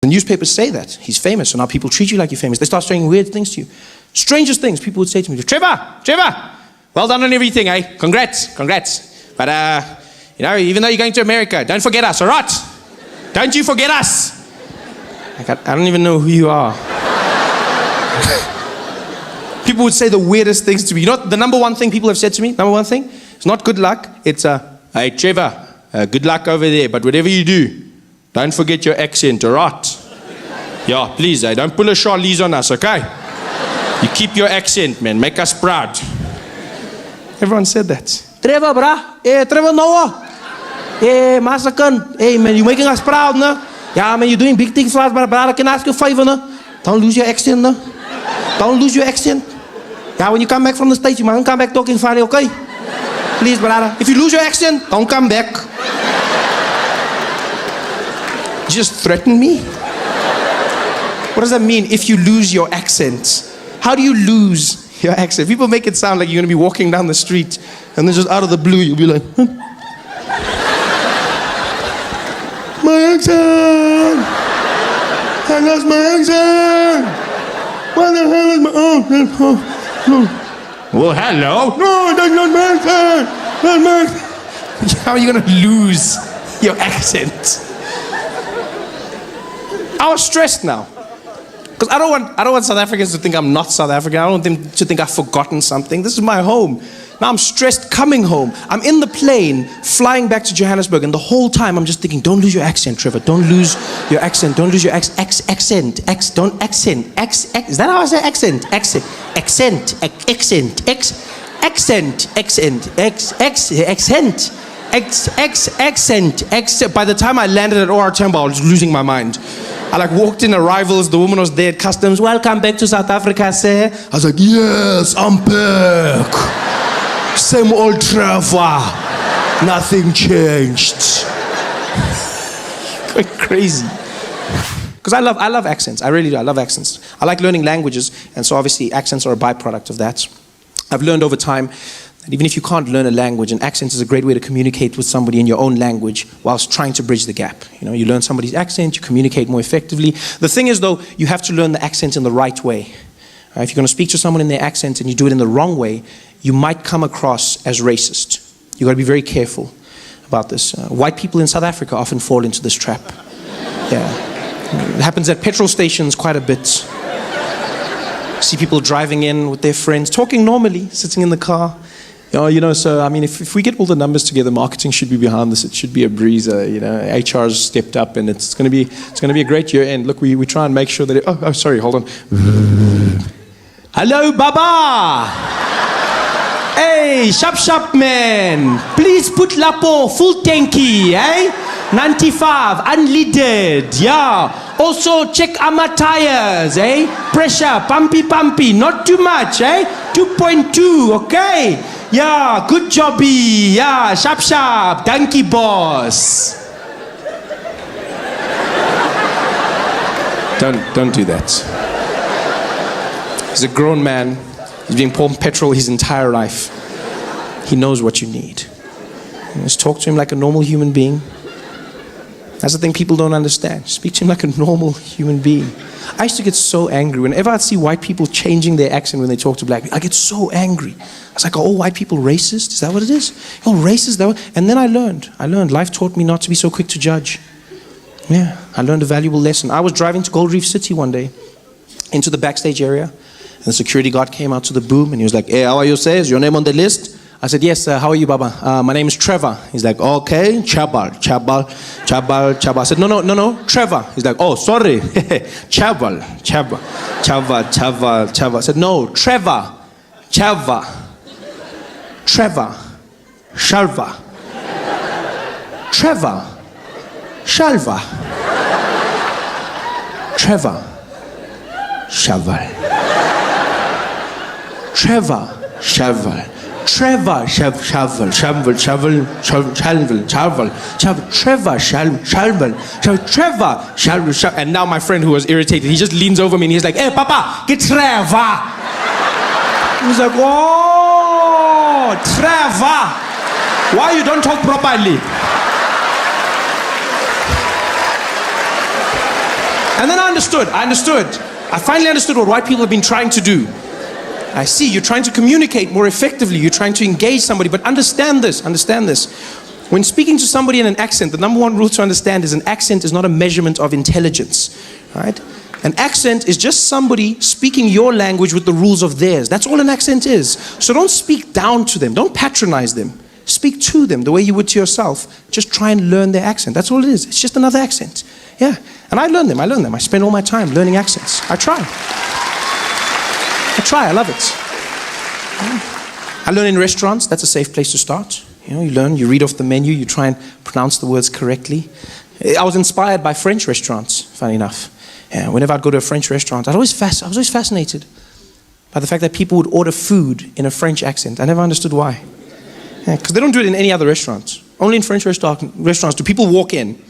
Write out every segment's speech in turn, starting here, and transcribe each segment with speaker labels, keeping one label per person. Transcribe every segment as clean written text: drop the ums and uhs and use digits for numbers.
Speaker 1: The newspapers say that. He's famous, so now people treat you like you're famous. They start saying weird things to you. Strangest things people would say to me. Trevor, well done on everything, eh? Congrats. But, even though you're going to America, don't forget us, all right? Don't you forget us. I don't even know who you are. People would say the weirdest things to me. You know what the number one thing people have said to me? Number one thing? It's not good luck. It's, hey, Trevor, good luck over there, but whatever you do, don't forget your accent, all right? Yeah, please, don't pull a Charlize on us, okay? You keep your accent, man. Make us proud. Everyone said that. Trevor, brah. Hey, Trevor Noah. Hey, Masakan. Hey, man, you're making us proud, no? Yeah, man, you're doing big things for us, but brother, can I ask you a favor, no? Don't lose your accent, no? Don't lose your accent. Yeah, when you come back from the States, you mustn't come back talking funny, okay? Please, brother. If you lose your accent, don't come back. You just threaten me? What does that mean, if you lose your accent? How do you lose your accent? People make it sound like you're going to be walking down the street and then just out of the blue you'll be like, my accent! I lost my accent! What the hell is my... Well, hello? No, that's not my accent! That's my accent! How are you going to lose your accent? I was stressed now. Because I don't want South Africans to think I'm not South African. I don't want them to think I've forgotten something. This is my home. Now I'm stressed coming home. I'm in the plane flying back to Johannesburg, and the whole time I'm just thinking, don't lose your accent, Trevor. Don't lose your accent. Don't lose your accent. Don't accent. Is that how I say accent? Accent. By the time I landed at OR Tambo, I was losing my mind. I walked in arrivals, the woman was there at customs. Welcome back to South Africa, sir. I was like, yes, I'm back. Same old Trevor. Nothing changed. Going crazy. Because I love accents. I really do. I love accents. I like learning languages, and so obviously accents are a byproduct of that. I've learned over time that even if you can't learn a language, an accent is a great way to communicate with somebody in your own language whilst trying to bridge the gap. You learn somebody's accent, you communicate more effectively. The thing is, though, you have to learn the accent in the right way. If you're going to speak to someone in their accent and you do it in the wrong way, you might come across as racist. You've got to be very careful about this. White people in South Africa often fall into this trap. Yeah. It happens at petrol stations quite a bit. See people driving in with their friends, talking normally, sitting in the car. So I mean, if we get all the numbers together, marketing should be behind this. It should be a breezer. HR's stepped up, and it's going to be a great year end. Look, we try and make sure that sorry, hold on. Hello, Baba. Hey, sharp man. Please put Lapo full tanky, eh? 95 unleaded, yeah. Also check our tires, eh? Pressure, pumpy, not too much, eh? 2.2, okay? Yeah, good jobby. Yeah, sharp, donkey boss. Don't do that. He's a grown man. He's been pouring petrol his entire life. He knows what you need. Just talk to him like a normal human being. That's the thing people don't understand. Speak to him like a normal human being. I used to get so angry whenever I'd see white people changing their accent when they talk to black people. I get so angry. I was like, are all white people racist? Is that what it is? Oh, racist? And then I learned. Life taught me not to be so quick to judge. Yeah, I learned a valuable lesson. I was driving to Gold Reef City one day, into the backstage area, and the security guard came out to the boom, and he was like, hey, how are you, sir? Is your name on the list? I said, yes, how are you, Baba? My name is Trevor. He's like, okay, Chabal. I said, no, Trevor. He's like, oh, sorry, Chabal. I said, no, Trevor, Shalva. Trevor, Shalva. And now my friend who was irritated, he just leans over me and he's like, hey, Papa, get Trevor. He's like, oh, Trevor. Why you don't talk properly? And then I understood. I finally understood what white people have been trying to do. I see, you're trying to communicate more effectively. You're trying to engage somebody, but understand this. When speaking to somebody in an accent, the number one rule to understand is an accent is not a measurement of intelligence, right? An accent is just somebody speaking your language with the rules of theirs. That's all an accent is. So don't speak down to them. Don't patronize them. Speak to them the way you would to yourself. Just try and learn their accent. That's all it is. It's just another accent. Yeah. And I learn them. I spend all my time learning accents. I try. I love it. I learn in restaurants. That's a safe place to start. You learn, you read off the menu, you try and pronounce the words correctly. I was inspired by French restaurants, funny enough. Whenever I'd go to a French restaurant, I was always fascinated by the fact that people would order food in a French accent. I never understood why. Because they don't do it in any other restaurants. Only in French restaurants do people walk in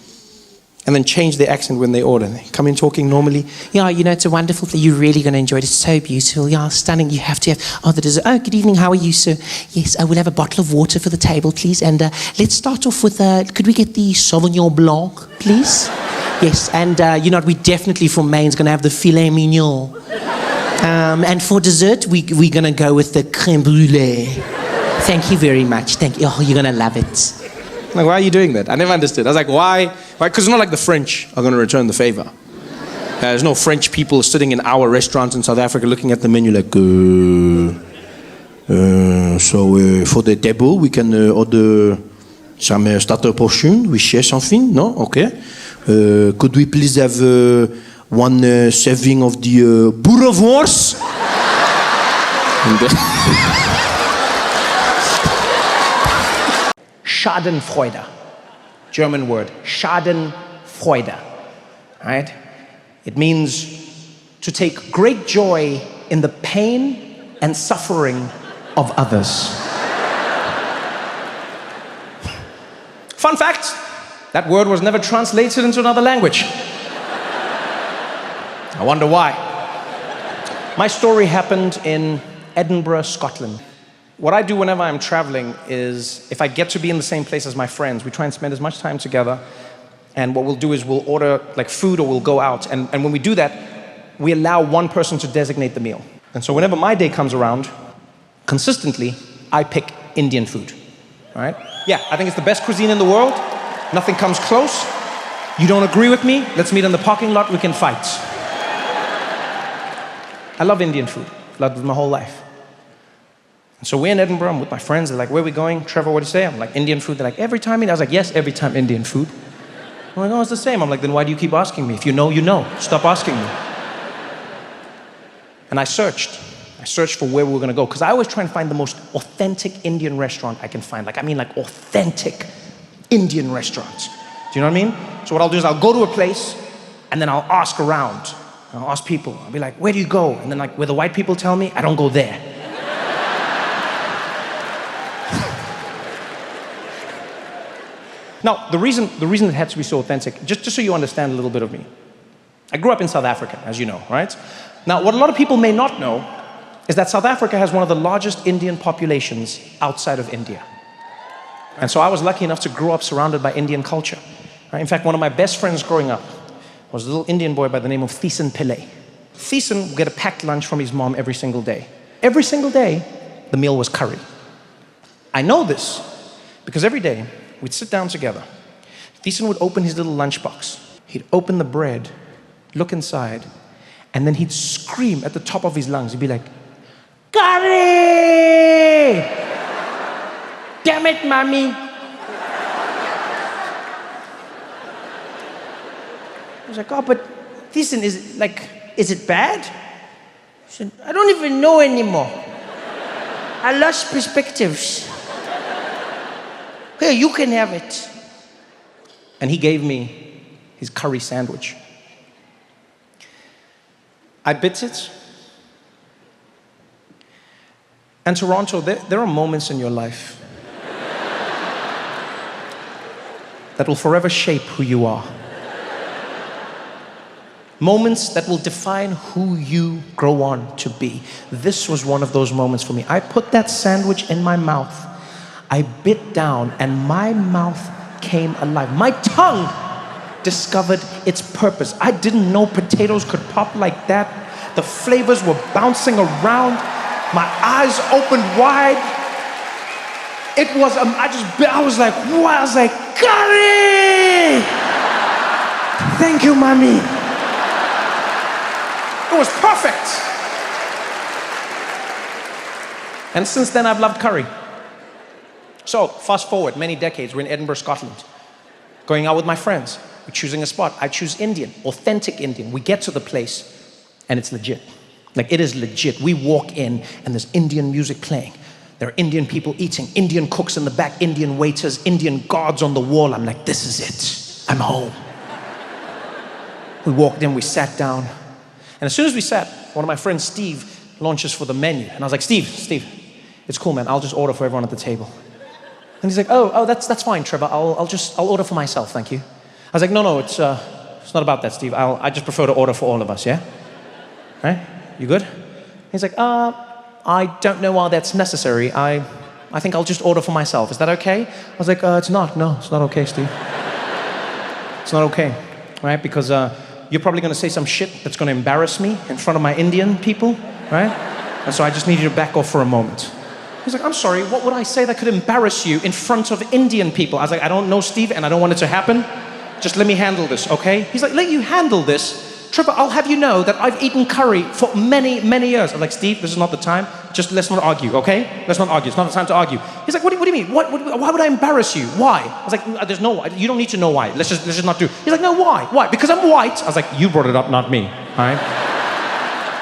Speaker 1: and then change their accent when they order. They come in talking normally. Yeah, it's a wonderful thing. You're really going to enjoy it. It's so beautiful. Yeah, stunning. You have to have, the dessert. Oh, good evening. How are you, sir? Yes, I will have a bottle of water for the table, please. And let's start off with, could we get the Sauvignon Blanc, please? Yes, and we definitely for mains going to have the filet mignon. And for dessert, we're going to go with the crème brûlée. Thank you very much. Thank you. Oh, you're going to love it. Like, why are you doing that? I never understood. I was like, why? Because it's not like the French are going to return the favor. There's no French people sitting in our restaurants in South Africa looking at the menu like, so for the table, we can order some starter portion. We share something? No? Okay. Could we please have one serving of the boerewors? Schadenfreude, German word, Schadenfreude, right? It means to take great joy in the pain and suffering of others. Fun fact, that word was never translated into another language. I wonder why. My story happened in Edinburgh, Scotland. What I do whenever I'm traveling is, if I get to be in the same place as my friends, we try and spend as much time together. And what we'll do is we'll order like food or we'll go out. And when we do that, we allow one person to designate the meal. And so whenever my day comes around, consistently, I pick Indian food. All right? Yeah, I think it's the best cuisine in the world. Nothing comes close. You don't agree with me? Let's meet in the parking lot. We can fight. I love Indian food. Loved it my whole life. And so we're in Edinburgh, I'm with my friends, they're like, where are we going? Trevor, what do you say? I'm like, Indian food. They're like, every time? I was like, yes, every time Indian food. I'm like, oh, it's the same. I'm like, then why do you keep asking me? If you know, you know. Stop asking me. And I searched for where we were going to go, because I always try and find the most authentic Indian restaurant I can find. Like authentic Indian restaurants. Do you know what I mean? So what I'll do is I'll go to a place, and then I'll ask around. I'll ask people. I'll be like, where do you go? And then like, where the white people tell me, I don't go there. Now, the reason it had to be so authentic, just so you understand a little bit of me. I grew up in South Africa, as you know, right? Now, what a lot of people may not know is that South Africa has one of the largest Indian populations outside of India. And so I was lucky enough to grow up surrounded by Indian culture. Right? In fact, one of my best friends growing up was a little Indian boy by the name of Thiessen Pillay. Thiessen would get a packed lunch from his mom every single day. Every single day, the meal was curry. I know this because every day, we'd sit down together. Thiessen would open his little lunchbox. He'd open the bread, look inside, and then he'd scream at the top of his lungs. He'd be like, curry! Damn it, mommy! I was like, oh, but Thiessen, is it bad? He said, I don't even know anymore. I lost perspectives. Here, you can have it. And he gave me his curry sandwich. I bit it. And Toronto, there are moments in your life that will forever shape who you are. Moments that will define who you grow on to be. This was one of those moments for me. I put that sandwich in my mouth. I bit down and my mouth came alive. My tongue
Speaker 2: discovered its purpose. I didn't know potatoes could pop like that. The flavors were bouncing around. My eyes opened wide. It was, I was like, wow, I was like, curry! Thank you, mommy. It was perfect. And since then, I've loved curry. So, fast forward many decades, we're in Edinburgh, Scotland. Going out with my friends. We're choosing a spot. I choose Indian, authentic Indian. We get to the place, and it's legit. Like, it is legit. We walk in, and there's Indian music playing. There are Indian people eating, Indian cooks in the back, Indian waiters, Indian guards on the wall. I'm like, this is it. I'm home. We walked in, we sat down. And as soon as we sat, one of my friends, Steve, launches for the menu. And I was like, Steve, it's cool, man. I'll just order for everyone at the table. And he's like, oh, that's fine, Trevor. I'll order for myself, thank you. I was like, no, it's not about that, Steve. I just prefer to order for all of us, yeah? Right? You good? He's like, I don't know why that's necessary. I think I'll just order for myself. Is that okay? I was like, it's not. No, it's not okay, Steve. It's not okay, right? Because you're probably going to say some shit that's going to embarrass me in front of my Indian people, right? And so I just need you to back off for a moment. He's like, I'm sorry, what would I say that could embarrass you in front of Indian people? I was like, I don't know, Steve, and I don't want it to happen. Just let me handle this, okay? He's like, let you handle this? Trevor, I'll have you know that I've eaten curry for many, many years. I'm like, Steve, this is not the time. Just let's not argue, okay? Let's not argue. It's not the time to argue. He's like, what do you mean? Why would I embarrass you? Why? I was like, there's no why. You don't need to know why. Let's just not do it. He's like, no, why? Why? Because I'm white. I was like, you brought it up, not me, all right?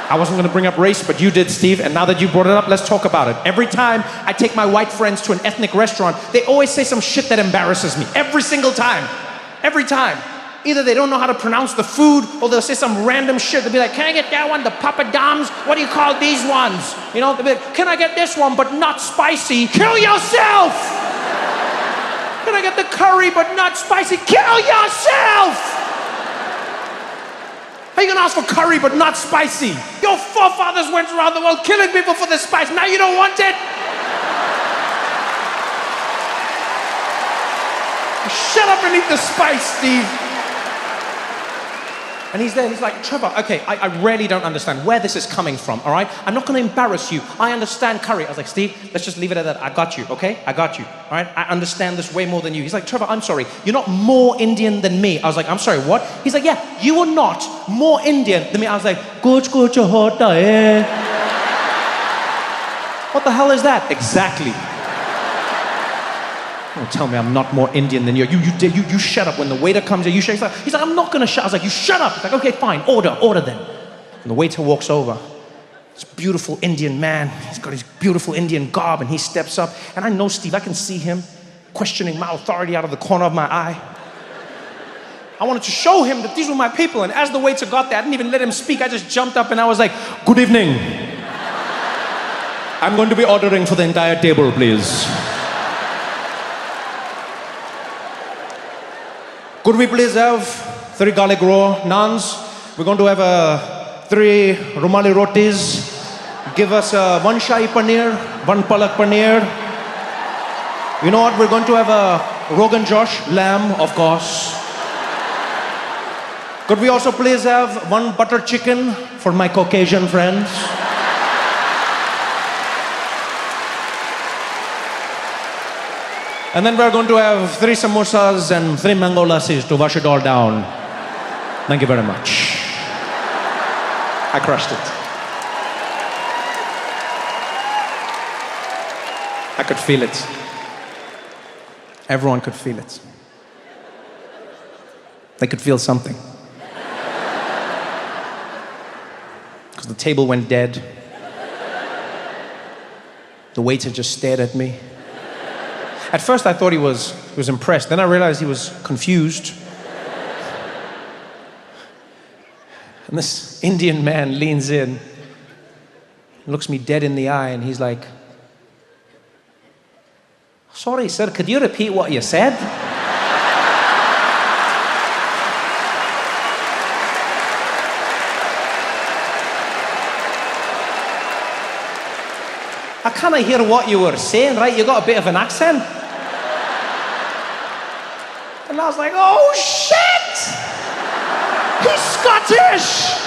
Speaker 2: I wasn't going to bring up race, but you did, Steve. And now that you brought it up, let's talk about it. Every time I take my white friends to an ethnic restaurant, they always say some shit that embarrasses me. Every single time. Every time. Either they don't know how to pronounce the food, or they'll say some random shit. They'll be like, can I get that one? The papadums? What do you call these ones? You know, they'll be like, can I get this one, but not spicy? Kill yourself! Can I get the curry, but not spicy? Kill yourself! How are you gonna ask for curry, but not spicy? Your forefathers went around the world killing people for the spice. Now you don't want it? Shut up and eat the spice, Steve. And he's there, he's like, Trevor, okay, I really don't understand where this is coming from, all right? I'm not gonna embarrass you. I understand curry. I was like, Steve, let's just leave it at that. I got you, okay? I got you, all right? I understand this way more than you. He's like, Trevor, I'm sorry. You're not more Indian than me. I was like, I'm sorry, what? He's like, yeah, you are not more Indian than me. I was like, what the hell is that? Exactly. Don't tell me I'm not more Indian than you. You shut up when the waiter comes here. You shut up. He's like, I'm not gonna shut. I was like, you shut up. He's like, okay, fine, order then. And the waiter walks over. This beautiful Indian man. He's got his beautiful Indian garb, and he steps up. And I know Steve. I can see him questioning my authority out of the corner of my eye. I wanted to show him that these were my people. And as the waiter got there, I didn't even let him speak. I just jumped up and I was like, good evening. I'm going to be ordering for the entire table, please. Could we please have 3 garlic raw naans? We're going to have 3 rumali rotis. Give us 1 shahi paneer, 1 palak paneer. You know what? We're going to have a Rogan Josh lamb, of course. Could we also please have 1 butter chicken for my Caucasian friends? And then we're going to have 3 samosas and 3 mango lassis to wash it all down. Thank you very much. I crushed it. I could feel it. Everyone could feel it. They could feel something. Because the table went dead. The waiter just stared at me. At first I thought he was impressed. Then I realized he was confused. And this Indian man leans in, looks me dead in the eye, and he's like, sorry, sir, could you repeat what you said? I kind of hear what you were saying, right? You got a bit of an accent. And I was like, oh shit! He's Scottish!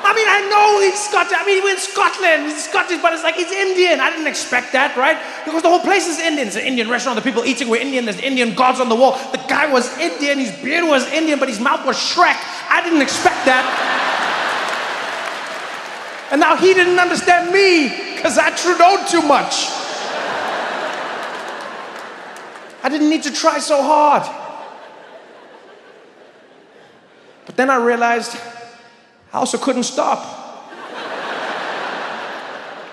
Speaker 2: I mean, I know he's Scottish. I mean, we're in Scotland. He's Scottish, but it's like he's Indian. I didn't expect that, right? Because the whole place is Indian. It's an Indian restaurant. The people eating were Indian. There's Indian gods on the wall. The guy was Indian. His beard was Indian, but his mouth was Shrek. I didn't expect that. And now he didn't understand me because I Trudeau'd too much. I didn't need to try so hard. But then I realized I also couldn't stop.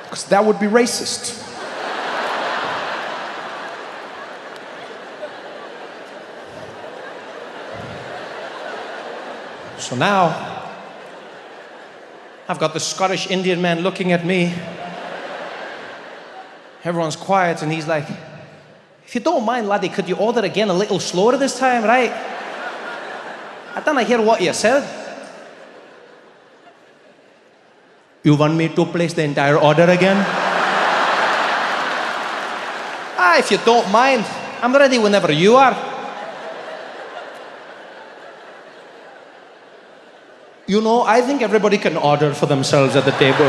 Speaker 2: Because that would be racist. So now, I've got the Scottish Indian man looking at me. Everyone's quiet and he's like, if you don't mind, laddie, could you order again a little slower this time, right? I didn't hear what you said. You want me to place the entire order again? If you don't mind, I'm ready whenever you are. You know, I think everybody can order for themselves at the table.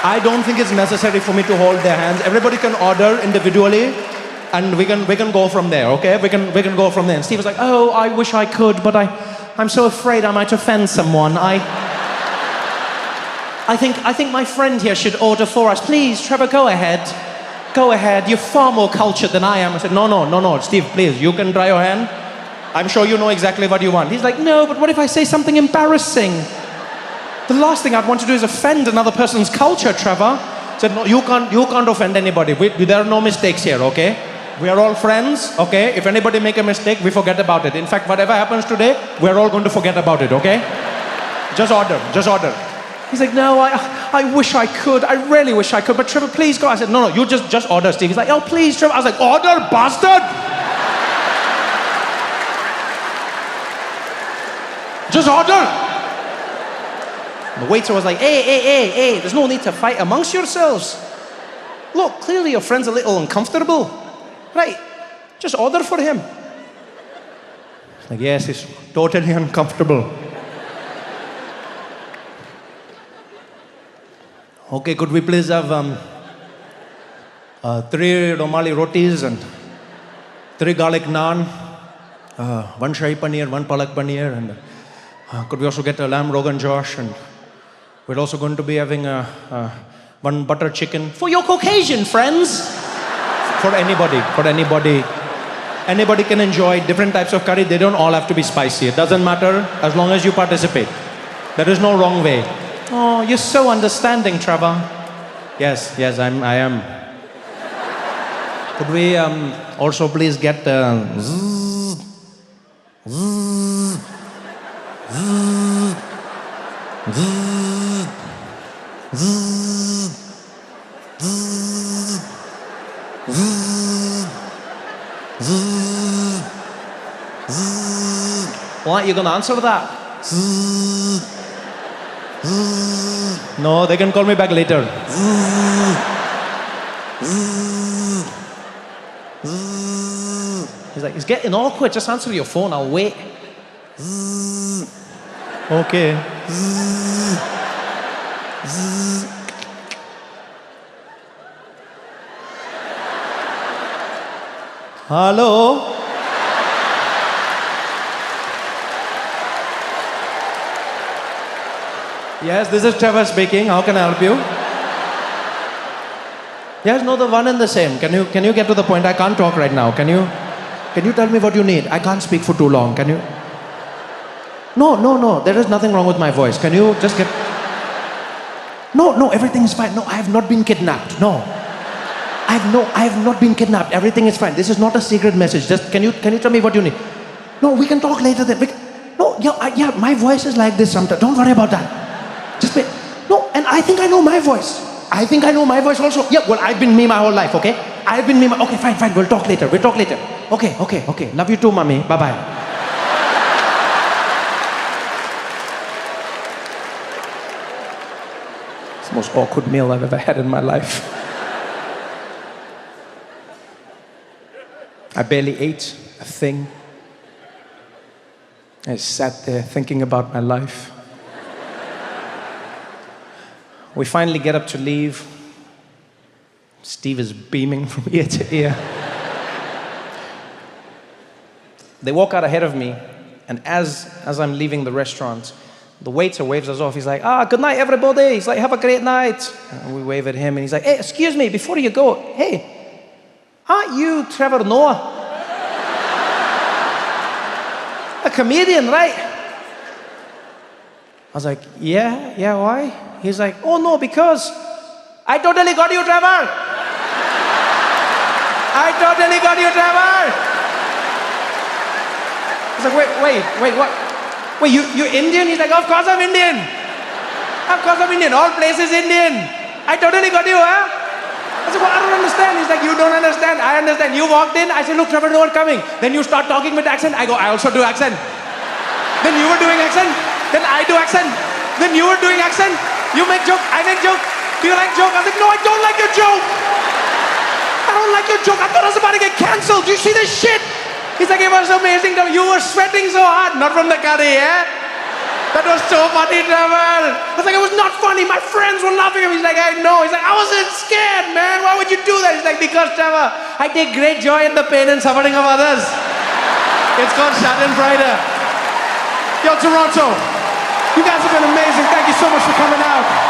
Speaker 2: I don't think it's necessary for me to hold their hands. Everybody can order individually, and we can go from there, okay? We can go from there. And Steve was like, oh, I wish I could, but I'm so afraid I might offend someone. I think my friend here should order for us. Please, Trevor, go ahead. Go ahead. You're far more cultured than I am. I said, no, Steve, please, you can try your hand. I'm sure you know exactly what you want. He's like, no, but what if I say something embarrassing? The last thing I'd want to do is offend another person's culture, Trevor. I said, no, you can't offend anybody. There are no mistakes here, okay? We are all friends, okay? If anybody make a mistake, we forget about it. In fact, whatever happens today, we're all going to forget about it, okay? Just order. He's like, no, I wish I could. I really wish I could. But Trevor, please go. I said, no, you just order, Steve. He's like, oh, please, Trevor. I was like, order, bastard! Just order! The waiter was like, hey, there's no need to fight amongst yourselves. Look, clearly your friend's a little uncomfortable. Right, just order for him. Like, yes, he's totally uncomfortable. Okay, could we please have 3 Romali rotis and 3 garlic naan, 1 shahi paneer, 1 palak paneer, and could we also get a lamb rogan josh, and we're also going to be having 1 butter chicken for your Caucasian friends. For anybody. Anybody can enjoy different types of curry. They don't all have to be spicy. It doesn't matter as long as you participate. There is no wrong way. Oh, you're so understanding, Trevor. Yes, I am. Could we also please get What? You gonna answer that? No, they can call me back later. He's like, it's getting awkward. Just answer your phone. I'll wait. Okay. Hello? Yes, this is Trevor speaking. How can I help you? Yes, no, the one and the same. Can you get to the point? I can't talk right now. Can you tell me what you need? I can't speak for too long. Can you? No. There is nothing wrong with my voice. Can you just get? No, everything is fine. No, I have not been kidnapped. No. I have not been kidnapped. Everything is fine. This is not a secret message. Just can you tell me what you need? No, we can talk later then. Yeah, my voice is like this sometimes. Don't worry about that. Just wait. No, and I think I know my voice. I think I know my voice also. Yeah, well, I've been me my whole life, okay? Okay, fine. We'll talk later. Okay. Love you too, mommy. Bye-bye. It's the most awkward meal I've ever had in my life. I barely ate a thing. I sat there thinking about my life. We finally get up to leave. Steve is beaming from ear to ear. They walk out ahead of me, and as I'm leaving the restaurant, the waiter waves us off. He's like, good night, everybody. He's like, have a great night. And we wave at him, and he's like, hey, excuse me, before you go, hey, aren't you Trevor Noah? A comedian, right? I was like, yeah, why? He's like, oh no, because I totally got you, Trevor. I totally got you, Trevor. I was like, wait, what? Wait, you Indian? He's like, of course I'm Indian. Of course I'm Indian. All places Indian. I totally got you, huh? I said, well, I don't understand. He's like, you don't understand. I understand. You walked in. I said, look, Trevor Noah coming. Then you start talking with accent. I go, I also do accent. Then you were doing accent. Then I do accent. Then you were doing accent. You make joke. I make joke. Do you like joke? I was like, no, I don't like your joke. I don't like your joke. I thought I was about to get cancelled. Do you see this shit? He's like, it was amazing. You were sweating so hard. Not from the curry, eh? That was so funny, Trevor. I was like, it was not funny. My friends were laughing at me. He's like, I know. He's like, I wasn't scared, man. Why would you do that? He's like, because, Trevor, I take great joy in the pain and suffering of others. It's called Schadenfreude. Yo, Toronto, you guys have been amazing. Thank you so much for coming out.